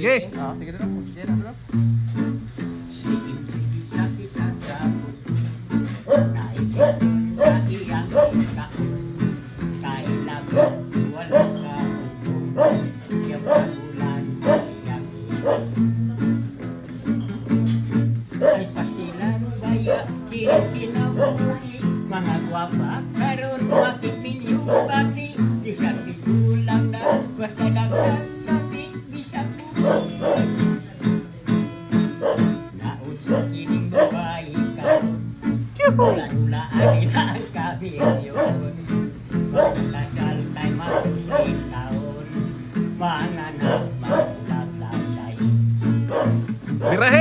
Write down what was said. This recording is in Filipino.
Sige. Sige dulu. Sige dulu. Ay pasilang baya, kinabuhi, mga guwapa, karon makipinyubati, di siya bigulang na, basta dagat sabi, di siya buhay. Nausok kining babae ka, ula-ulaan na ang kamilyon. Magkasal tayo mag-ilit taon, mga anak, magulag-lalay. Birahe!